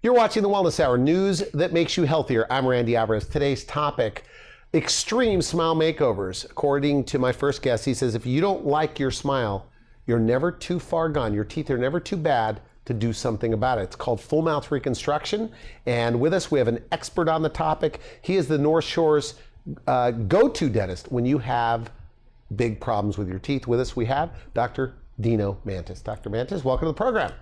You're watching the Wellness Hour, news that makes you healthier. I'm Randy Alvarez. Today's topic, extreme smile makeovers. According to my first guest, he says if you don't like your smile, you're never too far gone. Your teeth are never too bad to do something about it. It's called full mouth reconstruction. And with us, we have an expert on the topic. He is the North Shore's go-to dentist when you have big problems with your teeth. With us, we have Dr. Dino Mantis. Dr. Mantis, welcome to the program.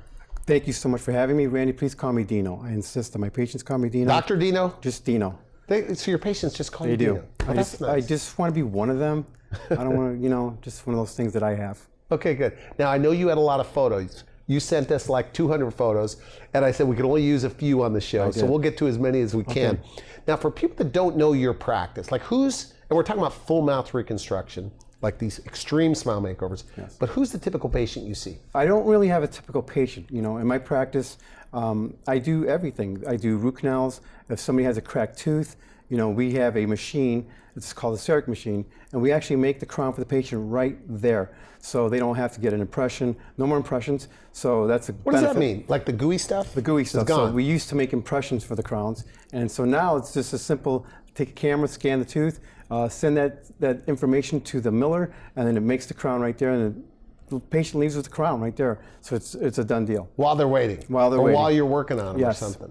Thank you so much for having me. Randy, please call me Dino. I insist that my patients call me Dino. Dr. Dino? Just Dino. So your patients just call you Dino? They do. Oh, nice. I just want to be one of them. I don't want to, just one of those things that I have. Okay, good. Now, I know you had a lot of photos. You sent us like 200 photos, and I said we could only use a few on the show, so we'll get to as many as we can. Now, for people that don't know your practice, like and we're talking about full mouth reconstruction, like these extreme smile makeovers, but who's the typical patient you see? I don't really have a typical patient. In my practice, I do everything. I do root canals. If somebody has a cracked tooth, we have a machine, it's called a CEREC machine, and we actually make the crown for the patient right there. So they don't have to get an impression, no more impressions. So that's a What does that mean? Like the gooey stuff? The gooey stuff. It's gone. So we used to make impressions for the crowns, and so now it's just a simple, take a camera, scan the tooth, send that information to the miller, and then it makes the crown right there, and the patient leaves with the crown right there. So it's a done deal. While they're waiting? While they're waiting. While you're working on them or something?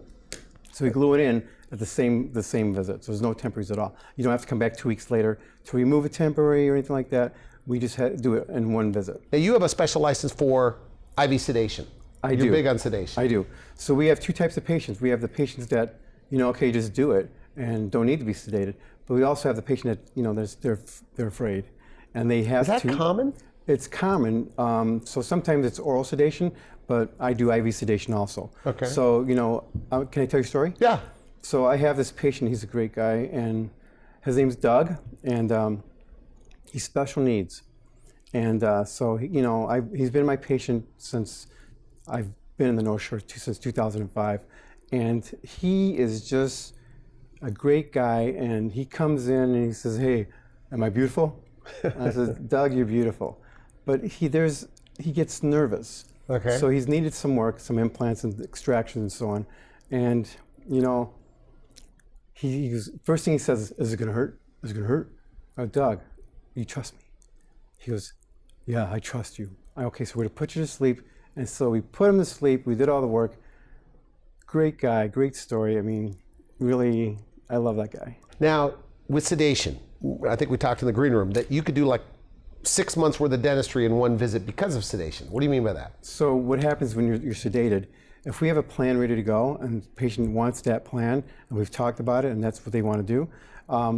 So we glue it in at the same visit. So there's no temporaries at all. You don't have to come back 2 weeks later to remove a temporary or anything like that. We just do it in one visit. Now you have a special license for IV sedation. You're big on sedation. I do. So we have two types of patients. We have the patients that, okay, just do it and don't need to be sedated. But we also have the patient that, they're afraid. And they have to. Is that common? It's common. So sometimes it's oral sedation, but I do IV sedation also. Okay. So, can I tell you a story? Yeah. So I have this patient, he's a great guy, and his name's Doug, and he's special needs. And so, he's been my patient since I've been in the North Shore since 2005. And he is just a great guy, and he comes in and he says, "Hey, am I beautiful?" And I said, "Doug, you're beautiful." But he gets nervous. Okay. So he's needed some work, some implants and extractions and so on. And, he goes, first thing he says, "Is it gonna hurt? Is it gonna hurt?" "Oh, Doug, you trust me?" He goes, "Yeah, I trust you." "Okay, so we're gonna put you to sleep." And so we put him to sleep, we did all the work. Great guy, great story. I mean, really, I love that guy. Now, with sedation, I think we talked in the green room that you could do like 6 months worth of dentistry in one visit because of sedation. What do you mean by that? So what happens when you're sedated, if we have a plan ready to go and the patient wants that plan and we've talked about it and that's what they want to do,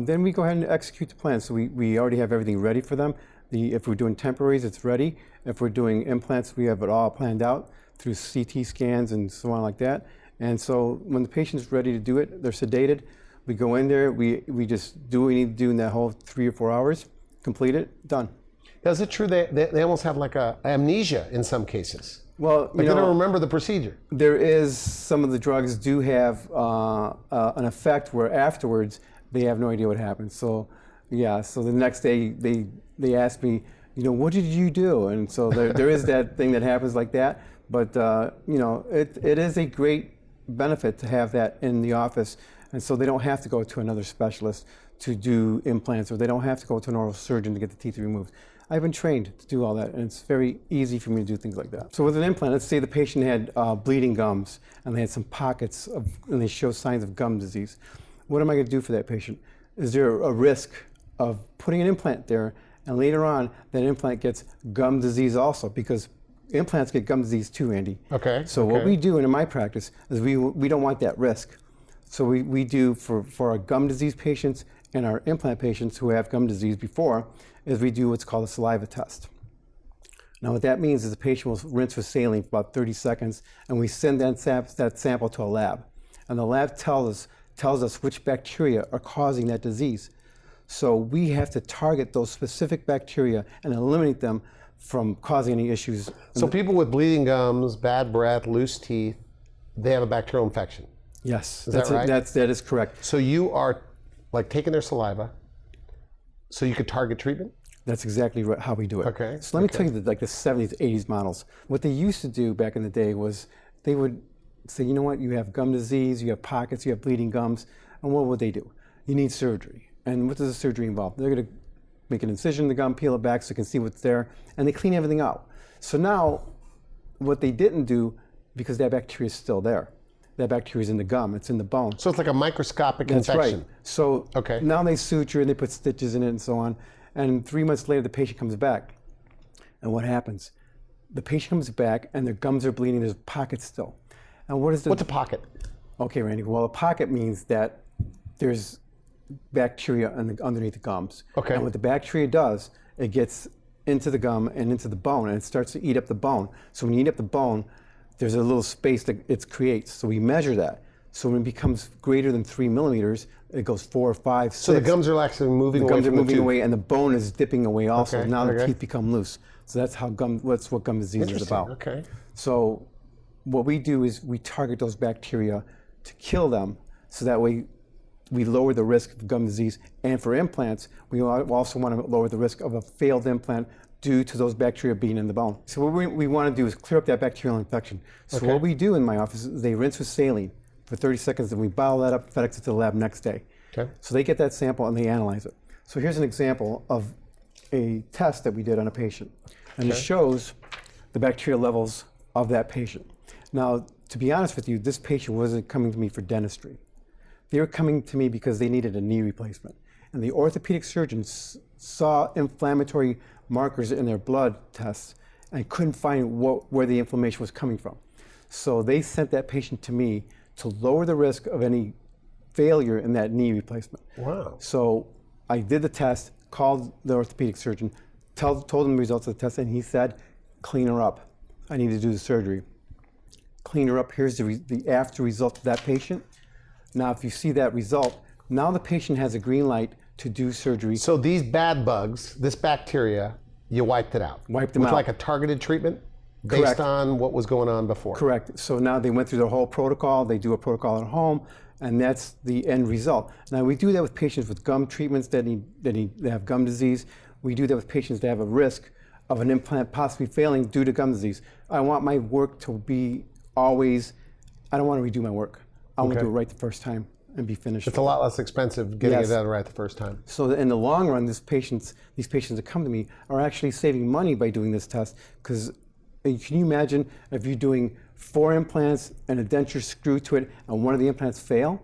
then we go ahead and execute the plan. So we already have everything ready for them. If we're doing temporaries, it's ready. If we're doing implants, we have it all planned out through CT scans and so on like that. And so when the patient's ready to do it, they're sedated, we go in there, we just do what we need to do in that whole 3 or 4 hours, complete it, done. Now, is it true they almost have like a amnesia in some cases? Well, they don't remember the procedure. There is, some of the drugs do have an effect where afterwards they have no idea what happened. So, yeah, so the next day they ask me, "What did you do?" And so there is that thing that happens like that. But, it is a great benefit to have that in the office. And so they don't have to go to another specialist to do implants, or they don't have to go to an oral surgeon to get the teeth removed. I've been trained to do all that, and it's very easy for me to do things like that. So with an implant, let's say the patient had bleeding gums, and they had some pockets and they show signs of gum disease. What am I going to do for that patient? Is there a risk of putting an implant there, and later on, that implant gets gum disease also? Because implants get gum disease too, Andy. Okay. So what we do in my practice is we don't want that risk. So we do for our gum disease patients and our implant patients who have gum disease before, is we do what's called a saliva test. Now what that means is the patient will rinse with saline for about 30 seconds, and we send that sample to a lab. And the lab tells us which bacteria are causing that disease. So we have to target those specific bacteria and eliminate them from causing any issues. So people with bleeding gums, bad breath, loose teeth, they have a bacterial infection? Yes. Is that right? That is correct. So you are like taking their saliva, so you could target treatment? That's exactly how we do it. Okay. So let me tell you the 70s, 80s models. What they used to do back in the day was they would say, you know what, you have gum disease, you have pockets, you have bleeding gums, and what would they do? You need surgery. And what does the surgery involve? They're going to make an incision in the gum, peel it back so you can see what's there, and they clean everything out. So now, what they didn't do, because that bacteria is still there. That bacteria is in the gum, it's in the bone. So it's like a microscopic That's infection. right. So now they suture and they put stitches in it and so on. And 3 months later, the patient comes back. And what happens? The patient comes back and their gums are bleeding, there's pockets still. And what is the... What's a pocket? Okay, Randy. Well, a pocket means that there's bacteria underneath the gums. Okay. And what the bacteria does, it gets into the gum and into the bone, and it starts to eat up the bone. So when you eat up the bone, there's a little space that it creates. So we measure that. So when it becomes greater than 3 millimeters, it goes 4, 5, 6. So the gums are actually moving away The gums are from the moving tooth. away, and the bone is dipping away also. Okay, Now the okay. teeth become loose. So that's how that's what gum disease is Interesting, about. okay. So what we do is we target those bacteria to kill them, so that way we lower the risk of gum disease. And for implants, we also want to lower the risk of a failed implant due to those bacteria being in the bone. So what we want to do is clear up that bacterial infection. So what we do in my office is they rinse with saline for 30 seconds, and we bottle that up, FedEx it to the lab next day. Okay. So they get that sample and they analyze it. So here's an example of a test that we did on a patient. And it shows the bacterial levels of that patient. Now, to be honest with you, this patient wasn't coming to me for dentistry. They were coming to me because they needed a knee replacement. And the orthopedic surgeons saw inflammatory markers in their blood tests and couldn't find where the inflammation was coming from. So they sent that patient to me to lower the risk of any failure in that knee replacement. Wow. So I did the test, called the orthopedic surgeon, told him the results of the test, and he said, clean her up. I need to do the surgery. Clean her up. Here's the after result of that patient. Now, if you see that result, now the patient has a green light to do surgery. So these bad bugs, this bacteria, you wiped it out. Wiped them with out. like a targeted treatment based Correct. on what was going on before. Correct. So now they went through the whole protocol. They do a protocol at home, and that's the end result. Now we do that with patients with gum treatments that have gum disease. We do that with patients that have a risk of an implant possibly failing due to gum disease. I want my work to be always, I don't want to redo my work. I want to do it right the first time and be finished. It's a lot less expensive getting Yes. it done right the first time. So in the long run, these patients that come to me are actually saving money by doing this test, because can you imagine if you're doing 4 implants and a denture screwed to it and one of the implants fail,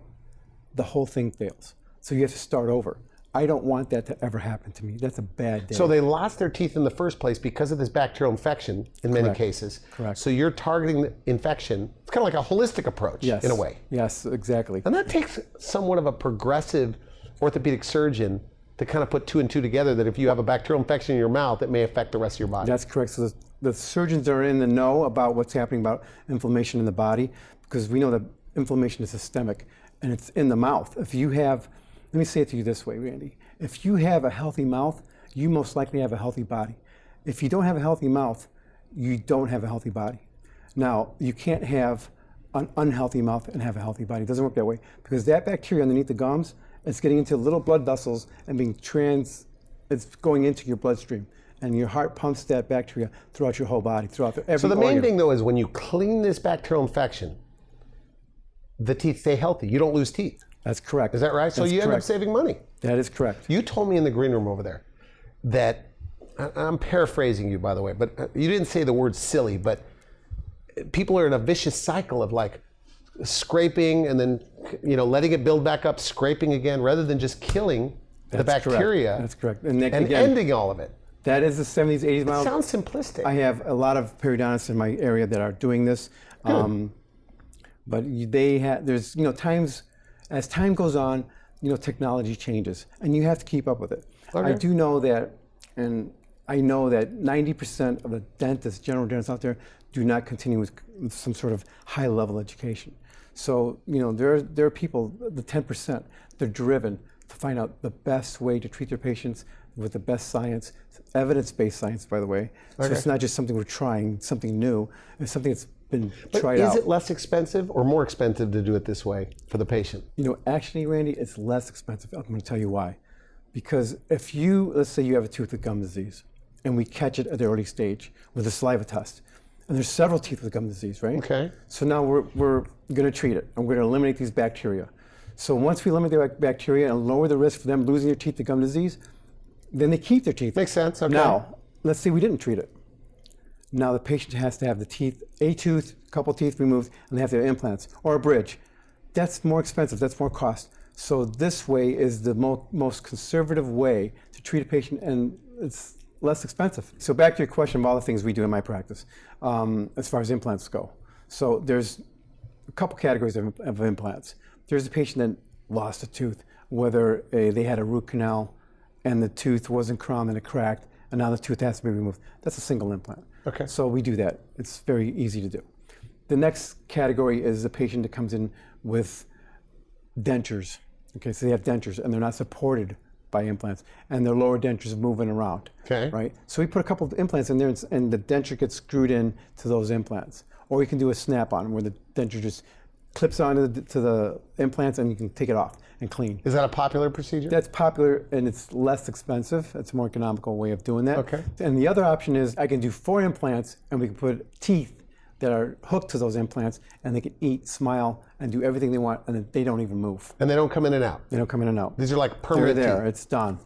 the whole thing fails. So you have to start over. I don't want that to ever happen to me. That's a bad day. So they lost their teeth in the first place because of this bacterial infection in many Correct. cases. Correct. So you're targeting the infection. It's kind of like a holistic approach Yes. in a way. Yes, exactly. And that takes somewhat of a progressive orthopedic surgeon to kind of put 2 and 2 together, that if you have a bacterial infection in your mouth, it may affect the rest of your body. That's correct. So the surgeons are in the know about what's happening about inflammation in the body, because we know that inflammation is systemic and it's in the mouth. If you have, let me say it to you this way, Randy. If you have a healthy mouth, you most likely have a healthy body. If you don't have a healthy mouth, you don't have a healthy body. Now, you can't have an unhealthy mouth and have a healthy body. It doesn't work that way, because that bacteria underneath the gums, it's getting into little blood vessels and it's going into your bloodstream. And your heart pumps that bacteria throughout your whole body, throughout every So the main organ. thing though is when you clean this bacterial infection, the teeth stay healthy. You don't lose teeth. That's correct. Is that right? So That's you end up correct. saving money. That is correct. You told me in the green room over there that, I'm paraphrasing you by the way, but you didn't say the word silly, but people are in a vicious cycle of like scraping and then letting it build back up, scraping again, rather than just killing the That's correct. bacteria. That's correct. And and again, ending all of it. that is the 70s, 80s It model. sounds simplistic. I have a lot of periodontists in my area that are doing this. But there's times, as time goes on, technology changes and you have to keep up with it. Okay. I do know that, and I know that 90% of the dentists, general dentists out there, do not continue with some sort of high level education. So, there are people, the 10%, they're driven to find out the best way to treat their patients with the best science, evidence-based science, by the way. So Okay. it's not just something we're trying, something new. It's something that's been But tried is out. it less expensive or more expensive to do it this way for the patient? Actually, Randy, it's less expensive. I'm going to tell you why. Because if let's say you have a tooth with gum disease, and we catch it at the early stage with a saliva test, And there's several teeth with gum disease, right? Okay. So now we're going to treat it, and we're going to eliminate these bacteria. So once we eliminate the bacteria and lower the risk for them losing their teeth to gum disease, then they keep their teeth. Makes sense. Okay. Now, let's say we didn't treat it. Now the patient has to have the teeth, a tooth, a couple teeth removed, and they have to have implants or a bridge. That's more expensive. That's more cost. So this way is the most conservative way to treat a patient, and it's less expensive. So back to your question of all the things we do in my practice, as far as implants go. So there's a couple categories of implants. There's a patient that lost a tooth, whether they had a root canal and the tooth wasn't crowned and it cracked, and now the tooth has to be removed. That's a single implant. Okay. So we do that. It's very easy to do. The next category is a patient that comes in with dentures. Okay, so they have dentures and they're not supported by implants, and their lower dentures are moving around. Okay. Right. So we put a couple of implants in there, and the denture gets screwed in to those implants. Or we can do a snap-on where the denture just clips onto the implants, and you can take it off and clean. Is that a popular procedure? That's popular, and it's less expensive. It's a more economical way of doing that. Okay. And the other option is I can do 4 implants, and we can put teeth that are hooked to those implants, and they can eat, smile, and do everything they want, and they don't even move. And they don't come in and out? They don't come in and out. These are like permanent They're there. teeth. It's done.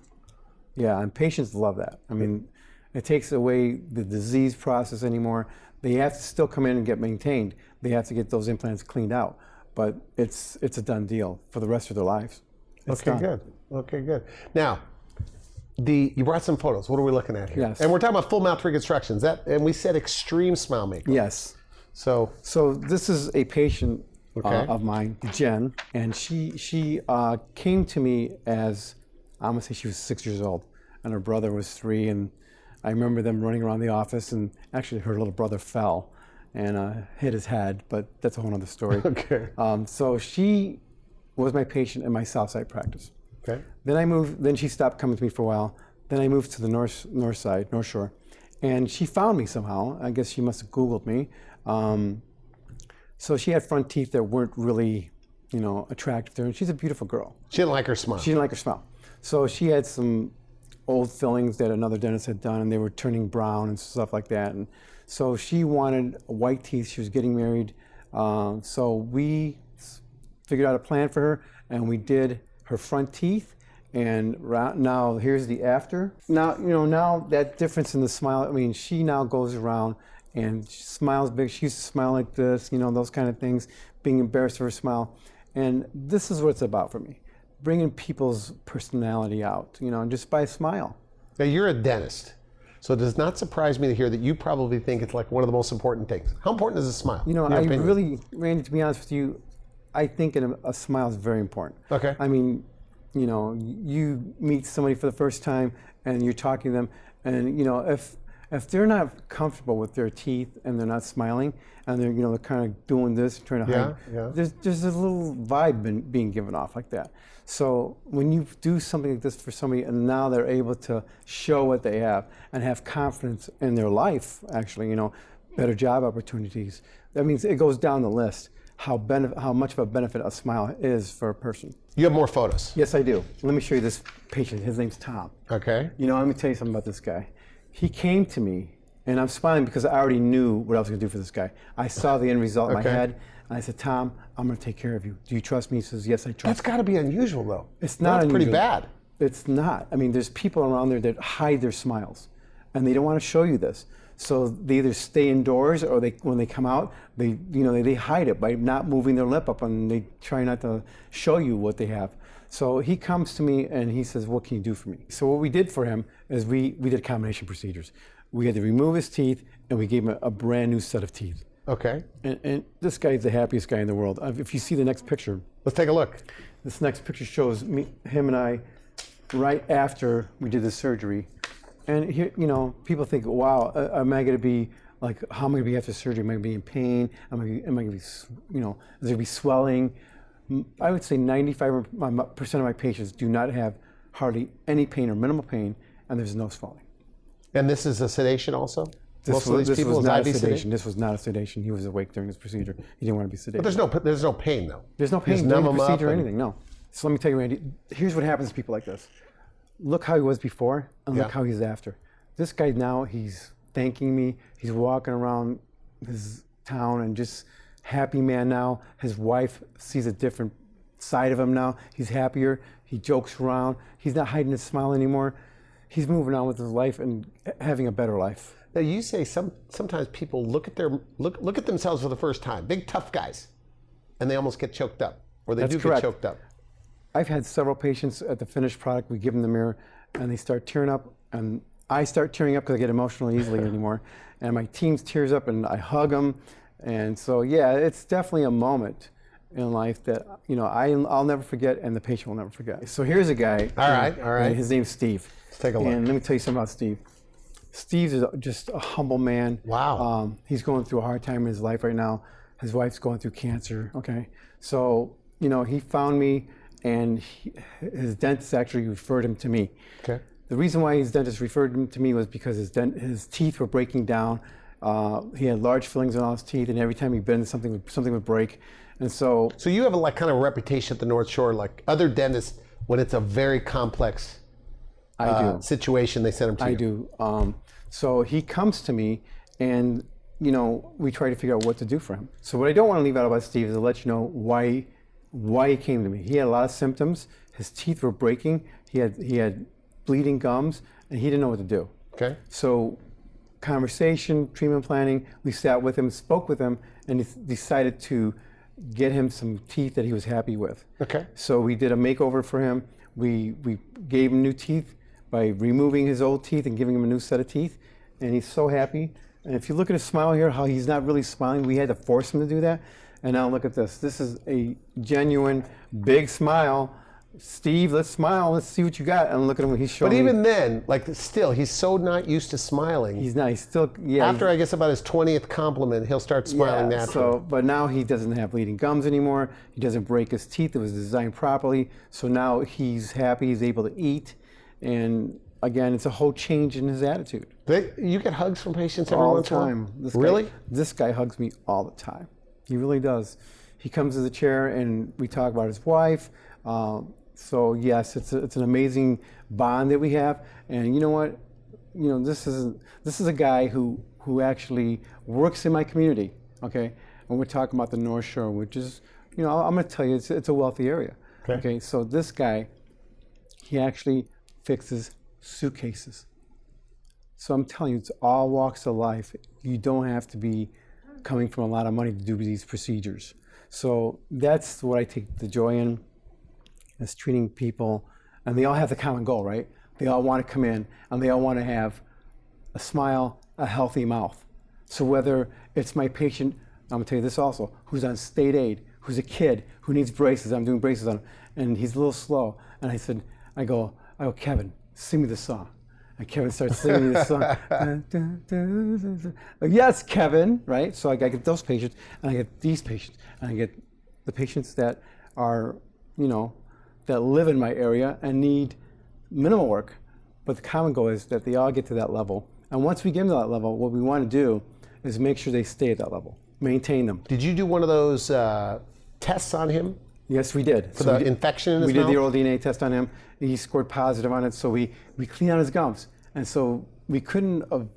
Yeah, and patients love that. I mean, it takes away the disease process anymore. They have to still come in and get maintained. They have to get those implants cleaned out. But it's a done deal for the rest of their lives. It's Okay, done. good. Okay, good. Now, you brought some photos. What are we looking at here? Yes. And we're talking about full mouth reconstructions. And we said extreme smile makeover. Yes. So this is a patient Okay. of mine, Jen, and she came to me as, I'm gonna say she was 6 years old, and her brother was 3, and I remember them running around the office, and actually her little brother fell and hit his head, but that's a whole other story. Okay. So she was my patient in my Southside practice. Okay. Then she stopped coming to me for a while. Then I moved to the North Shore, and she found me somehow. I guess she must have Googled me. So she had front teeth that weren't really, attractive to her. And she's a beautiful girl. She didn't like her smile. She didn't like her smile. So she had some old fillings that another dentist had done, and they were turning brown and stuff like that. And so she wanted white teeth. She was getting married. So we figured out a plan for her, and we did her front teeth. And now here's the after. Now, now that difference in the smile, I mean, she now goes around and she smiles big. She used to smile like this, those kind of things, being embarrassed of her smile. And this is what it's about for me, bringing people's personality out, just by a smile. Now, you're a dentist, so it does not surprise me to hear that you probably think it's like one of the most important things. How important is a smile? in your opinion? Really, Randy, to be honest with you, I think a smile is very important. Okay. I mean, you meet somebody for the first time and you're talking to them, and if they're not comfortable with their teeth and they're not smiling and they're kind of doing this, trying to hide, there's a little vibe being given off like that. So when you do something like this for somebody and now they're able to show what they have and have confidence in their life, actually, better job opportunities, that means it goes down the list how much of a benefit a smile is for a person. You have more photos. Yes, I do. Let me show you this patient. His name's Tom. Okay. Let me tell you something about this guy. He came to me, and I'm smiling because I already knew what I was going to do for this guy. I saw the end result in my head, and I said, Tom, I'm going to take care of you. Do you trust me? He says, yes, I trust you. That's got to be unusual, though. It's not That's unusual. pretty bad. It's not. I mean, there's people around there that hide their smiles, and they don't want to show you this. So they either stay indoors, or when they come out, they hide it by not moving their lip up, and they try not to show you what they have. So he comes to me and he says, what can you do for me? So what we did for him is we did combination procedures. We had to remove his teeth, and we gave him a brand new set of teeth. Okay. And this guy's the happiest guy in the world. If you see the next picture. Let's take a look. This next picture shows him and I right after we did the surgery. And here, people think, wow, am I going to be like, how am I going to be after surgery? Am I going to be in pain? Am I going to be, is there going to be swelling? I would say 95% of my patients do not have hardly any pain or minimal pain, and there's no swelling. And this is a sedation also? This was not a sedation. This was not a sedation. He was awake during this procedure. He didn't want to be sedated. But there's no pain, though. There's no pain Just during numb the him procedure or up anything, no. So let me tell you, Randy, here's what happens to people like this. Look how he was before, and look how he's after. This guy now, he's thanking me. He's walking around his town and just happy man now. His wife sees a different side of him now. He's happier. He jokes around. He's not hiding his smile anymore. He's moving on with his life and having a better life. Now you say sometimes people look at themselves for the first time, big tough guys, and they almost get choked up, or they That's do correct. get choked up. I've had several patients at the finished product, we give them the mirror, and they start tearing up, and I start tearing up because I get emotional easily anymore, and my team tears up, and I hug them, and so yeah, it's definitely a moment in life that I'll never forget, and the patient will never forget. So here's a guy. All right. And his name's Steve. Let's take a look. And let me tell you something about Steve. Steve's is just a humble man. Wow. He's going through a hard time in his life right now. His wife's going through cancer. Okay, so he found me, and his dentist actually referred him to me. Okay. The reason why his dentist referred him to me was because his teeth were breaking down. He had large fillings in all his teeth, and every time he bent, something would break. And so you have a kind of reputation at the North Shore, like other dentists, when it's a very complex situation, they send him to you. I do. So he comes to me, and we try to figure out what to do for him. So what I don't want to leave out about Steve is to let you know why he came to me. He had a lot of symptoms. His teeth were breaking. He had bleeding gums, and he didn't know what to do. Okay. So conversation, treatment planning, we sat with him, spoke with him, and he decided to get him some teeth that he was happy with. Okay. So we did a makeover for him. We gave him new teeth by removing his old teeth and giving him a new set of teeth, and he's so happy. And if you look at his smile here, how he's not really smiling, we had to force him to do that. And now look at this. This is a genuine big smile. Steve, let's smile. Let's see what you got. And look at him when he's showing. But even then, still, he's so not used to smiling. He's not. He's still, yeah. After I guess about his 20th compliment, he'll start smiling naturally. But now he doesn't have bleeding gums anymore. He doesn't break his teeth. It was designed properly. So now he's happy. He's able to eat. And again, it's a whole change in his attitude. You get hugs from patients every All once the in a while? time. Really? This guy hugs me all the time. He really does. He comes to the chair and we talk about his wife. So yes, it's an amazing bond that we have. And you know what? This is a guy who actually works in my community. Okay, and we're talking about the North Shore, which is, I'm going to tell you, it's a wealthy area. Okay. So this guy, he actually fixes suitcases. So I'm telling you, it's all walks of life. You don't have to be coming from a lot of money to do these procedures. So that's what I take the joy in, is treating people, and they all have the common goal, right? They all want to come in, and they all want to have a smile, a healthy mouth. So whether it's my patient, I'm gonna tell you this also, who's on state aid, who's a kid, who needs braces, I'm doing braces on him, and he's a little slow, and I go, Kevin, sing me the song. And Kevin starts singing me the song. Yes, Kevin, right? So I get those patients, and I get these patients, and I get the patients that are, that live in my area and need minimal work. But the common goal is that they all get to that level. And once we get them to that level, what we want to do is make sure they stay at that level, maintain them. Did you do one of those tests on him? Yes, we did. For the infection in his mouth? We did the oral DNA test on him. He scored positive on it, so we cleaned out his gums. And so we couldn't have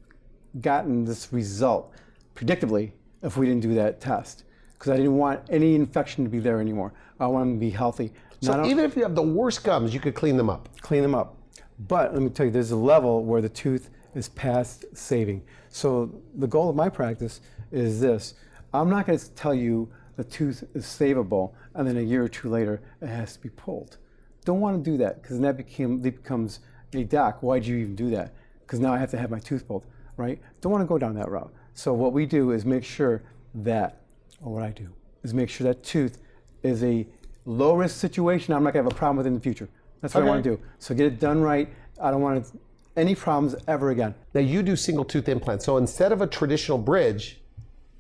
gotten this result predictably if we didn't do that test, because I didn't want any infection to be there anymore. I want him to be healthy. So even if you have the worst gums, you could clean them up? Clean them up. But let me tell you, there's a level where the tooth is past saving. So the goal of my practice is this. I'm not going to tell you the tooth is savable and then a year or two later it has to be pulled. Don't want to do that, because then that becomes, hey doc, why'd you even do that? Because now I have to have my tooth pulled, right? Don't want to go down that route. So what we do is make sure that, or what I do, is make sure that tooth is a low risk situation I'm not going to have a problem with in the future. That's what I want to do. So get it done right. I don't want any problems ever again. Now you do single tooth implants. So instead of a traditional bridge,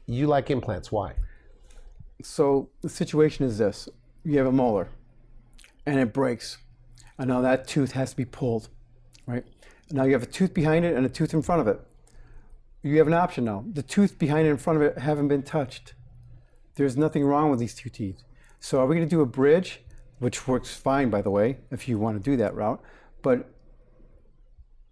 you like implants. Why? So the situation is this. You have a molar and it breaks. And now that tooth has to be pulled, right? Now you have a tooth behind it and a tooth in front of it. You have an option now. The tooth behind it and in front of it haven't been touched. There's nothing wrong with these two teeth. So are we going to do a bridge, which works fine, by the way, if you want to do that route, but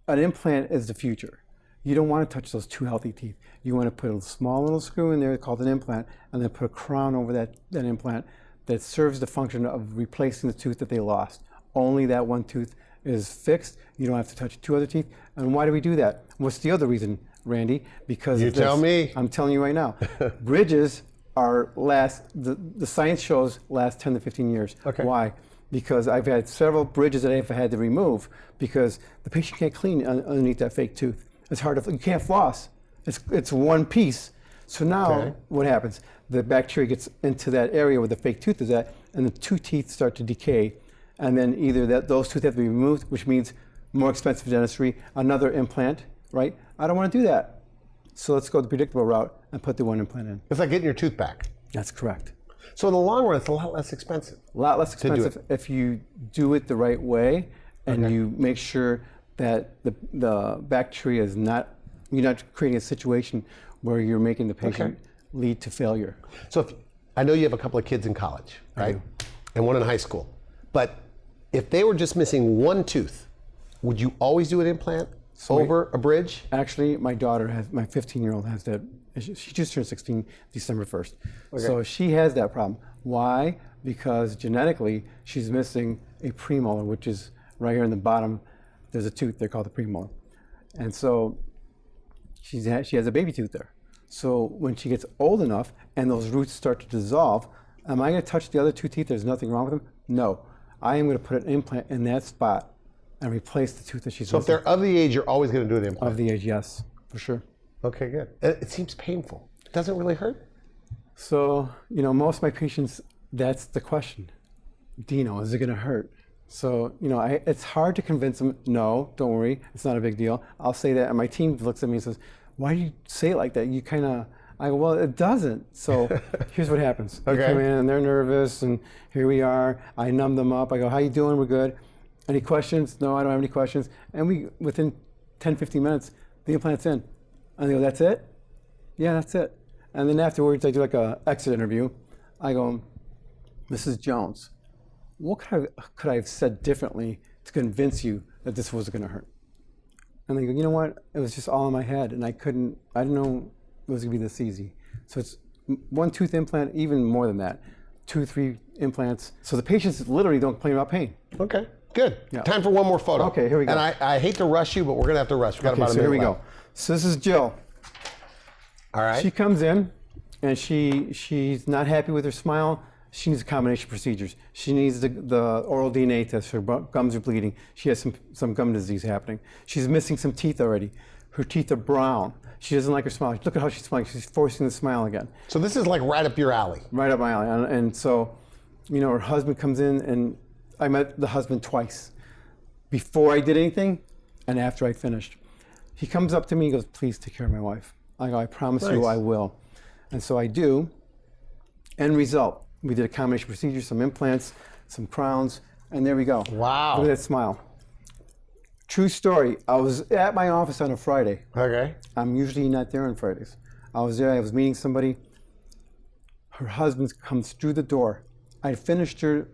an implant is the future. You don't want to touch those two healthy teeth. You want to put a small little screw in there called an implant, and then put a crown over that implant that serves the function of replacing the tooth that they lost. Only that one tooth is fixed. You don't have to touch two other teeth. And why do we do that? What's the other reason, Randy? Because you tell me. I'm telling you right now. Bridges the science shows last 10 to 15 years. Okay. Why? Because I've had several bridges that I've had to remove because the patient can't clean underneath that fake tooth. It's hard to, you can't floss. It's one piece. So now what happens? The bacteria gets into that area where the fake tooth is at, and the two teeth start to decay. And then either those teeth have to be removed, which means more expensive dentistry, another implant, right? I don't want to do that. So let's go the predictable route and put the one implant in. It's like getting your tooth back. That's correct. So in the long run, it's a lot less expensive. A lot less expensive if you do it the right way and you make sure that the bacteria is not, you're not creating a situation where you're making the patient lead to failure. So I know you have a couple of kids in college, right? And one in high school. But if they were just missing one tooth, would you always do an implant over a bridge? Actually, my daughter my 15-year-old has that. She just turned 16 December 1st. So she has that problem. Why? Because genetically, she's missing a premolar, which is right here in the bottom. There's a tooth there called the premolar. And so she has a baby tooth there. So when she gets old enough and those roots start to dissolve, am I going to touch the other two teeth? There's nothing wrong with them? No. I am going to put an implant in that spot and replace the tooth that she's missing. So if they're of the age, you're always going to do an implant? Of the age, yes, for sure. Okay, good. It seems painful. It doesn't really hurt? So, most of my patients, that's the question. Dino, is it going to hurt? So, it's hard to convince them, no, don't worry, it's not a big deal. I'll say that, and my team looks at me and says, why do you say it like that? You kind of, I go, well, it doesn't. So here's what happens. They come in and they're nervous, and here we are. I numb them up. I go, how you doing? We're good. Any questions? No, I don't have any questions. And within 10, 15 minutes, the implant's in. And they go, that's it? Yeah, that's it. And then afterwards, I do like a exit interview. I go, Mrs. Jones, what could I have said differently to convince you that this wasn't going to hurt? And they go, you know what? It was just all in my head, and I didn't know it was going to be this easy. So it's one tooth implant, even more than that. 2, 3 implants. So the patients literally don't complain about pain. Okay, good. Yeah. Time for one more photo. Okay, here we go. And I hate to rush you, but we're going to have to rush. We've got about a minute here we left. go. So this is Jill. All right. She comes in, and she's not happy with her smile. She needs a combination of procedures. She needs the oral DNA test. Her gums are bleeding. She has some gum disease happening. She's missing some teeth already. Her teeth are brown. She doesn't like her smile. Look at how she's smiling. She's forcing the smile again. So this is like right up your alley. Right up my alley. And so, her husband comes in, and I met the husband twice. Before I did anything, and after I finished. He comes up to me and goes, please take care of my wife. I go, I promise you I will. And so I do. End result. We did a combination procedure, some implants, some crowns, and there we go. Wow. Look at that smile. True story. I was at my office on a Friday. Okay. I'm usually not there on Fridays. I was there, I was meeting somebody. Her husband comes through the door. I finished her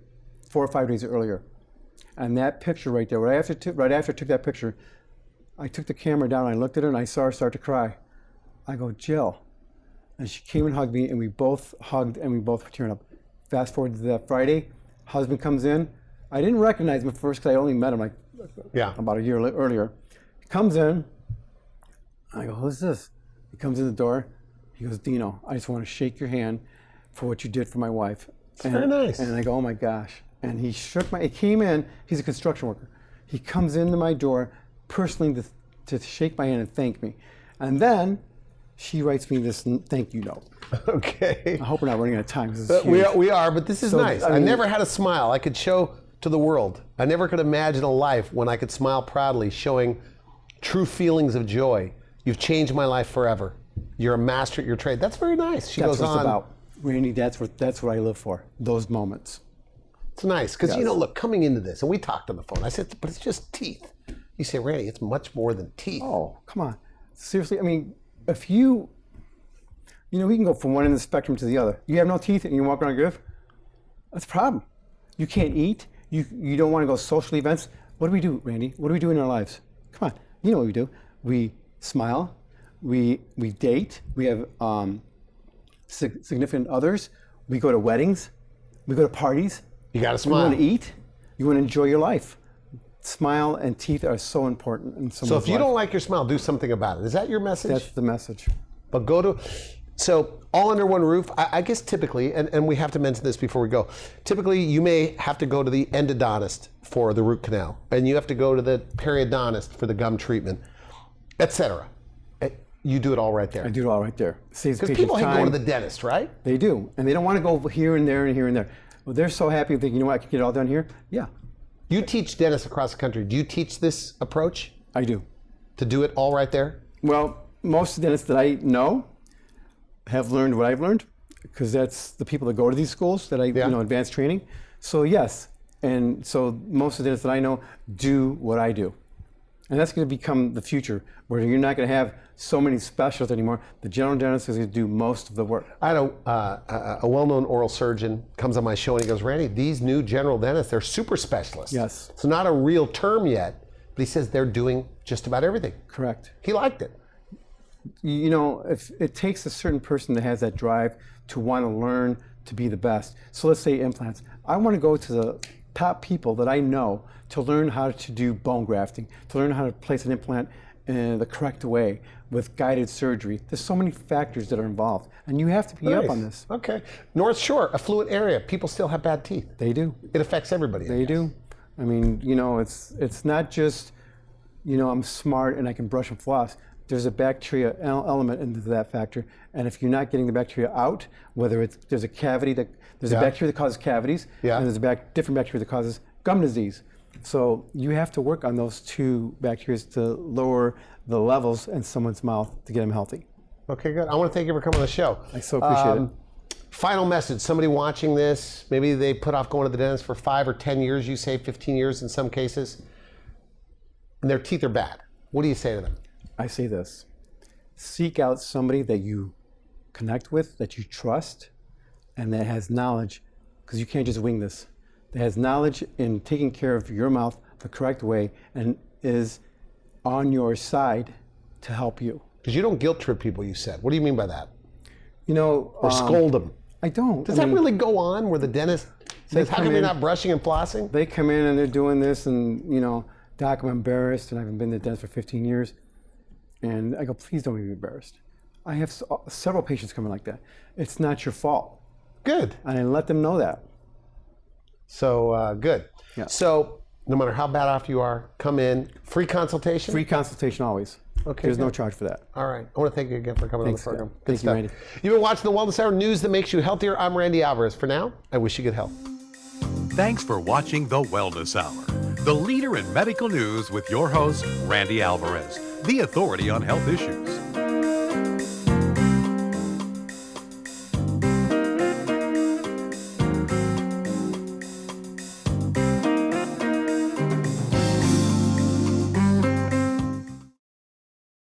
4 or 5 days earlier. And that picture right there, right after I took that picture, I took the camera down and I looked at her and I saw her start to cry. I go, Jill. And she came and hugged me, and we both hugged and we both were tearing up. Fast forward to that Friday, husband comes in. I didn't recognize him at first because I only met him about a year earlier. He comes in. I go, who's this? He comes in the door. He goes, Dino, I just want to shake your hand for what you did for my wife. Very nice. And I go, oh my gosh. And he came in, he's a construction worker. He comes into my door personally to shake my hand and thank me. And then she writes me this thank you note. Okay. I hope we're not running out of time. We are, but this is nice. I never had a smile I could show to the world. I never could imagine a life when I could smile proudly, showing true feelings of joy. You've changed my life forever. You're a master at your trade. That's very nice. She goes on. That's what it's about. Randy, that's what I live for, those moments. It's nice, because look, coming into this, and we talked on the phone, I said, but it's just teeth. You say, Randy, it's much more than teeth. Oh, come on. Seriously, I mean, if we can go from one end of the spectrum to the other. You have no teeth and you walk around good, that's a problem. You can't eat. You don't want to go to social events. What do we do, Randy? What do we do in our lives? Come on, you know what we do. We smile. We date. We have significant others. We go to weddings. We go to parties. You got to You smile. want to eat. You want to enjoy your life. Smile and teeth are so important in someone's So if you life. don't like your smile, do something about it. Is that your message? That's the message. But go to, so all under one roof, I guess typically, and we have to mention this before we go, typically you may have to go to the endodontist for the root canal, and you have to go to the periodontist for the gum treatment, etc. You do it all right there. I do it all right there. Saves Because patients people hate time. going to the dentist, right? They do, and they don't want to go here and there and here and there. Well, they're so happy thinking, you know what, I can get it all done here. Yeah, You teach dentists across the country. Do you teach this approach I do. to do it all right there? Well, most of the dentists that I know have learned what I've learned, because that's the people that go to these schools that I, advanced training. So yes, and so most of the dentists that I know do what I do. And that's going to become the future, where you're not going to have so many specialists anymore. The general dentist is going to do most of the work. I had a well-known oral surgeon comes on my show and he goes, Randy, these new general dentists, they're super specialists. Yes. It's not a real term yet, but he says they're doing just about everything. Correct. He liked it. You know, if it takes a certain person that has that drive to want to learn to be the best. So let's say implants. I want to go to the top people that I know to learn how to do bone grafting, to learn how to place an implant in the correct way with guided surgery. There's so many factors that are involved, and you have to be up on this. Okay. North Shore, affluent area, people still have bad teeth. They do. It affects everybody. They do. I mean, you know, it's not just, you know, I'm smart and I can brush and floss. There's a bacteria element into that factor, and if you're not getting the bacteria out, whether it's there's a cavity there's a bacteria that causes cavities, and there's a different bacteria that causes gum disease. So you have to work on those two bacteria to lower the levels in someone's mouth to get them healthy. Okay, good. I want to thank you for coming on the show. I so appreciate it. Final message, somebody watching this, maybe they put off going to the dentist for 5 or 10 years, you say 15 years in some cases, and their teeth are bad. What do you say to them? I say this: seek out somebody that you connect with, that you trust, and that has knowledge, because you can't just wing this. That has knowledge in taking care of your mouth the correct way and is on your side to help you. Because you don't guilt trip people, you said. What do you mean by that? You know, Or scold them? I don't. Does that really go on where the dentist says, how come you're not brushing and flossing? They come in and they're doing this, and you know, Doc, I'm embarrassed, and I haven't been to the dentist for 15 years. And I go, please don't be embarrassed. I have several patients coming like that. It's not your fault. Good. And I let them know that. So good. Yeah. So no matter how bad off you are, come in. Free consultation? Free consultation always. Okay, There's no good. charge for that. All right. I want to thank you again for coming Thanks, on the program. Scott. Good Thank you, stuff. Randy. You've been watching the Wellness Hour, news that makes you healthier. I'm Randy Alvarez. For now, I wish you good health. Thanks for watching The Wellness Hour, the leader in medical news with your host, Randy Alvarez, the authority on health issues.